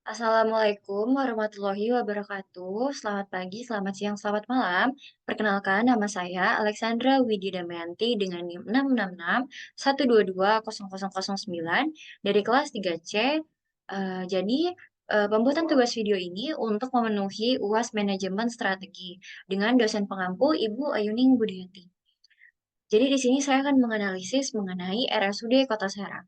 Assalamualaikum warahmatullahi wabarakatuh. Selamat pagi, selamat siang, selamat malam. Perkenalkan, nama saya Alexandra Widi Damayanti dengan NIM 666 122 0009 dari kelas 3C. Pembuatan tugas video ini untuk memenuhi UAS Manajemen Strategi dengan dosen pengampu Ibu Ayuning Budianti. Jadi di sini saya akan menganalisis mengenai RSUD Kota Serang.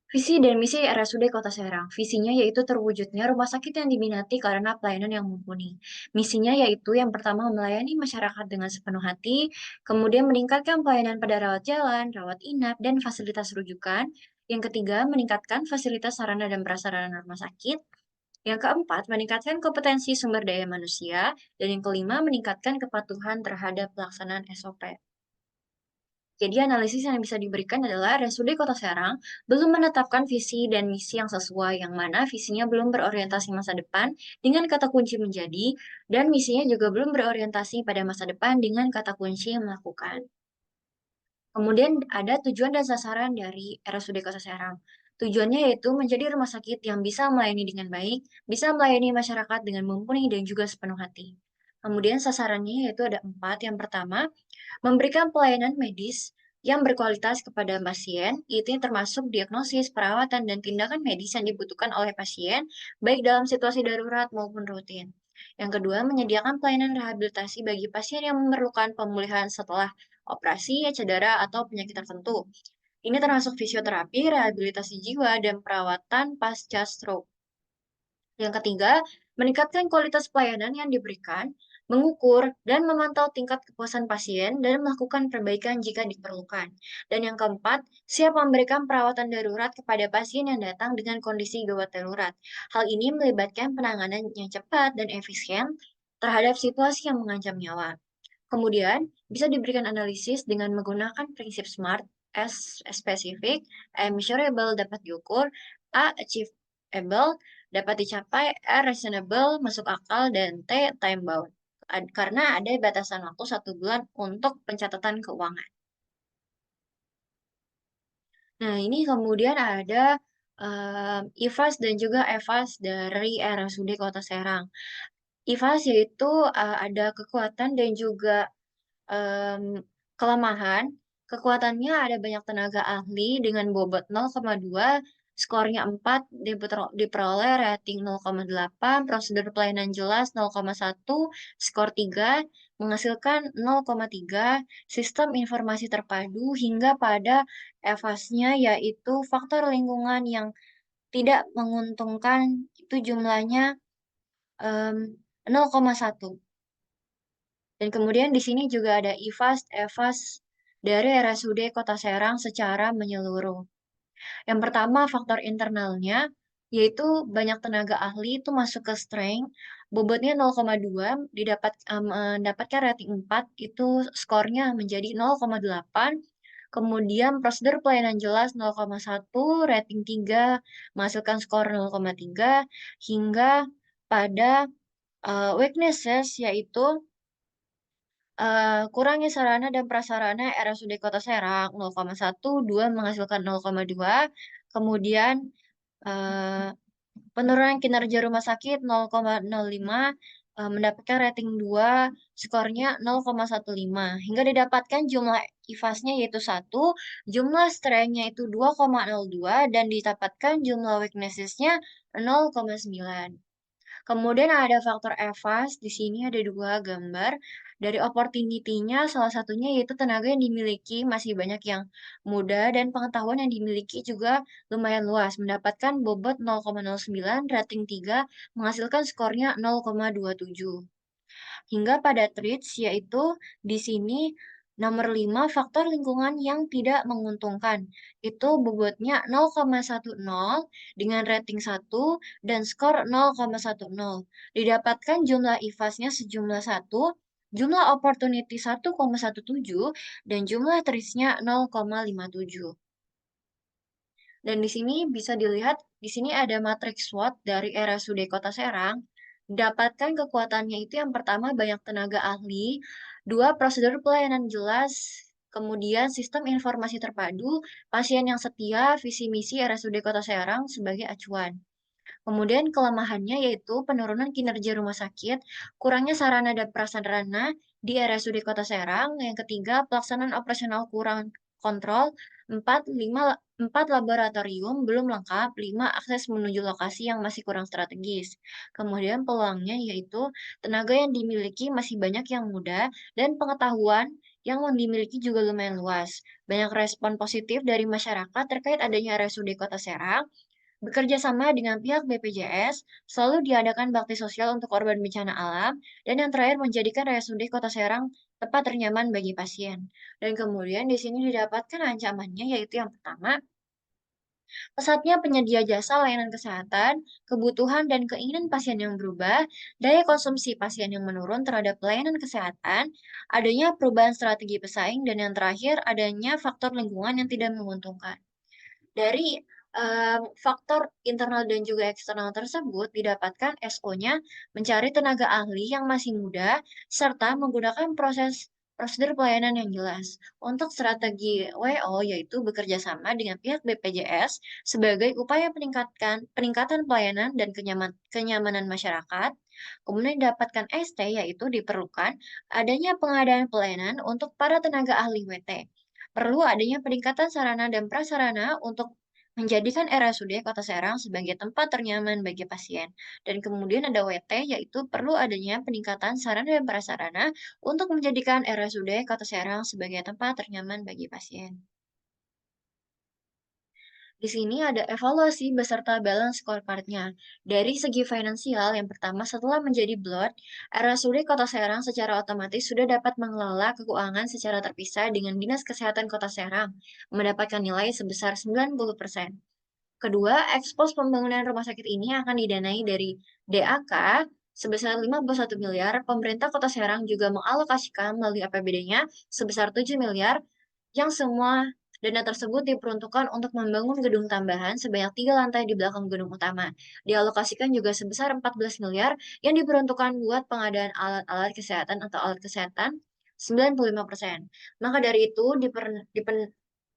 Visi dan misi RSUD Kota Serang. Visinya yaitu terwujudnya rumah sakit yang diminati karena pelayanan yang mumpuni. Misinya yaitu yang pertama melayani masyarakat dengan sepenuh hati, kemudian meningkatkan pelayanan pada rawat jalan, rawat inap, dan fasilitas rujukan. Yang ketiga, meningkatkan fasilitas sarana dan prasarana rumah sakit. Yang keempat, meningkatkan kompetensi sumber daya manusia. Dan yang kelima, meningkatkan kepatuhan terhadap pelaksanaan SOP. Jadi analisis yang bisa diberikan adalah RSUD Kota Serang belum menetapkan visi dan misi yang sesuai, yang mana visinya belum berorientasi masa depan dengan kata kunci menjadi, dan misinya juga belum berorientasi pada masa depan dengan kata kunci melakukan. Kemudian ada tujuan dan sasaran dari RSUD Kota Serang. Tujuannya yaitu menjadi rumah sakit yang bisa melayani dengan baik, bisa melayani masyarakat dengan mumpuni dan juga sepenuh hati. Kemudian sasarannya yaitu ada 4. Yang pertama, memberikan pelayanan medis yang berkualitas kepada pasien, itu termasuk diagnosis, perawatan, dan tindakan medis yang dibutuhkan oleh pasien, baik dalam situasi darurat maupun rutin. Yang kedua, menyediakan pelayanan rehabilitasi bagi pasien yang memerlukan pemulihan setelah operasi, cedera, atau penyakit tertentu. Ini termasuk fisioterapi, rehabilitasi jiwa, dan perawatan pasca stroke. Yang ketiga, meningkatkan kualitas pelayanan yang diberikan, mengukur dan memantau tingkat kepuasan pasien, dan melakukan perbaikan jika diperlukan. Dan yang keempat, siap memberikan perawatan darurat kepada pasien yang datang dengan kondisi gawat darurat. Hal ini melibatkan penanganan yang cepat dan efisien terhadap situasi yang mengancam nyawa. Kemudian, bisa diberikan analisis dengan menggunakan prinsip SMART. S spesifik, M measurable dapat diukur, A achievable dapat dicapai, R reasonable masuk akal, dan T time bound. Karena ada batasan waktu 1 bulan untuk pencatatan keuangan. Nah, ini kemudian ada IFAS dan juga EVAS dari RSUD Kota Serang. IFAS yaitu ada kekuatan dan juga kelemahan. Kekuatannya ada banyak tenaga ahli dengan bobot 0,2, skornya 4, diperoleh rating 0,8, prosedur pelayanan jelas 0,1, skor 3, menghasilkan 0,3, sistem informasi terpadu hingga pada EVAS-nya yaitu faktor lingkungan yang tidak menguntungkan itu jumlahnya 0,1. Dan kemudian di sini juga ada IFAS, EVAS dari RSUD Kota Serang secara menyeluruh. Yang pertama faktor internalnya, yaitu banyak tenaga ahli itu masuk ke strength, bobotnya 0,2, mendapatkan rating 4, itu skornya menjadi 0,8, kemudian prosedur pelayanan jelas 0,1, rating 3, menghasilkan skor 0,3, hingga pada weaknesses, yaitu kurangnya sarana dan prasarana RSUD Kota Serang 0,1, 2 menghasilkan 0,2, kemudian eh, penurunan kinerja rumah sakit 0,05, mendapatkan rating 2, skornya 0,15, hingga didapatkan jumlah IFAS-nya yaitu 1, jumlah strength-nya itu 2,02, dan didapatkan jumlah weaknesses-nya 0,9. Kemudian ada faktor EVAS, di sini ada 2 gambar. Dari opportunity-nya, salah satunya yaitu tenaga yang dimiliki masih banyak yang muda dan pengetahuan yang dimiliki juga lumayan luas, mendapatkan bobot 0,09, rating 3, menghasilkan skornya 0,27. Hingga pada traits, yaitu di sini nomor 5, faktor lingkungan yang tidak menguntungkan. Itu bobotnya 0,10 dengan rating 1 dan skor 0,10. Didapatkan jumlah IFAS-nya sejumlah 1, jumlah opportunity 1,17, dan jumlah traits-nya 0,57. Dan di sini bisa dilihat, di sini ada matriks SWOT dari RSUD Kota Serang. Dapatkan kekuatannya itu yang pertama banyak tenaga ahli, 2 prosedur pelayanan jelas, kemudian sistem informasi terpadu, pasien yang setia, visi misi RSUD Kota Serang sebagai acuan. Kemudian kelemahannya yaitu penurunan kinerja rumah sakit, kurangnya sarana dan prasarana di RSUD Kota Serang, yang ketiga pelaksanaan operasional kurang kontrol, 4 laboratorium belum lengkap, 5 akses menuju lokasi yang masih kurang strategis. Kemudian peluangnya yaitu tenaga yang dimiliki masih banyak yang muda dan pengetahuan yang dimiliki juga lumayan luas. Banyak respon positif dari masyarakat terkait adanya RSUD Kota Serang. Bekerja sama dengan pihak BPJS, selalu diadakan bakti sosial untuk korban bencana alam, dan yang terakhir menjadikan RSUD Kota Serang tempat ternyaman bagi pasien. Dan kemudian di sini didapatkan ancamannya, yaitu yang pertama, pesatnya penyedia jasa layanan kesehatan, kebutuhan dan keinginan pasien yang berubah, daya konsumsi pasien yang menurun terhadap pelayanan kesehatan, adanya perubahan strategi pesaing, dan yang terakhir adanya faktor lingkungan yang tidak menguntungkan. Dari faktor internal dan juga eksternal tersebut didapatkan SO-nya mencari tenaga ahli yang masih muda serta menggunakan prosedur pelayanan yang jelas. Untuk strategi WO yaitu bekerja sama dengan pihak BPJS sebagai upaya peningkatan pelayanan dan kenyamanan masyarakat. Kemudian didapatkan ST yaitu diperlukan adanya pengadaan pelayanan untuk para tenaga ahli WT. Perlu adanya peningkatan sarana dan prasarana untuk menjadikan RSUD Kota Serang sebagai tempat ternyaman bagi pasien. Dan kemudian ada WT, yaitu perlu adanya peningkatan sarana dan prasarana untuk menjadikan RSUD Kota Serang sebagai tempat ternyaman bagi pasien. Di sini ada evaluasi beserta balance scorecard-nya. Dari segi finansial, yang pertama setelah menjadi BLOT, RSUD Kota Serang secara otomatis sudah dapat mengelola keuangan secara terpisah dengan Dinas Kesehatan Kota Serang, mendapatkan nilai sebesar 90%. Kedua, ekspos pembangunan rumah sakit ini akan didanai dari DAK sebesar 51 miliar. Pemerintah Kota Serang juga mengalokasikan melalui APBD-nya sebesar 7 miliar, yang semua dana tersebut diperuntukkan untuk membangun gedung tambahan sebanyak 3 lantai di belakang gedung utama. Dialokasikan juga sebesar 14 miliar yang diperuntukkan buat pengadaan alat-alat kesehatan atau alat kesehatan 95%. Maka dari itu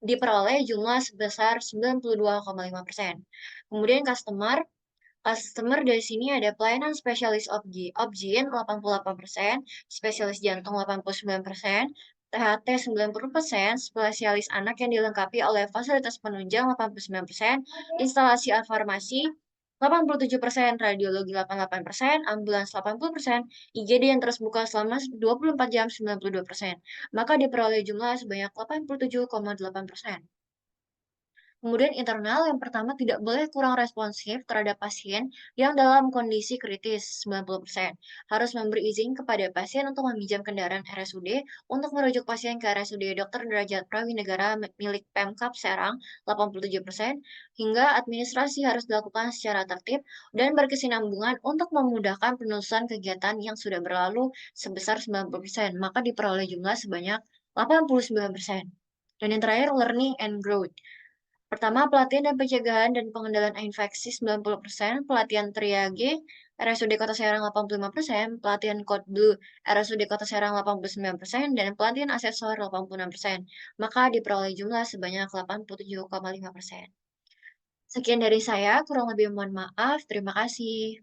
diperoleh jumlah sebesar 92,5%. Kemudian customer dari sini ada pelayanan spesialis Obgyn 88%, spesialis jantung 89%, THT 90%, spesialis anak yang dilengkapi oleh fasilitas penunjang 89%, instalasi farmasi 87%, radiologi 88%, ambulans 80%, IGD yang terus buka selama 24 jam 92%. Maka diperoleh jumlah sebanyak 87,8%. Kemudian internal yang pertama tidak boleh kurang responsif terhadap pasien yang dalam kondisi kritis 90%. Harus memberi izin kepada pasien untuk meminjam kendaraan RSUD untuk merujuk pasien ke RSUD Dr. Derajat Prawinegara milik Pemkab Serang 87%, hingga administrasi harus dilakukan secara tertib dan berkesinambungan untuk memudahkan penelusuran kegiatan yang sudah berlalu sebesar 90%, maka diperoleh jumlah sebanyak 89%. Dan yang terakhir, learning and growth. Pertama, pelatihan dan pencegahan dan pengendalian infeksi 90%, pelatihan triage RSUD Kota Serang 85%, pelatihan Code Blue RSUD Kota Serang 89%, dan pelatihan asesor 86%. Maka diperoleh jumlah sebanyak 87,5%. Sekian dari saya, kurang lebih mohon maaf. Terima kasih.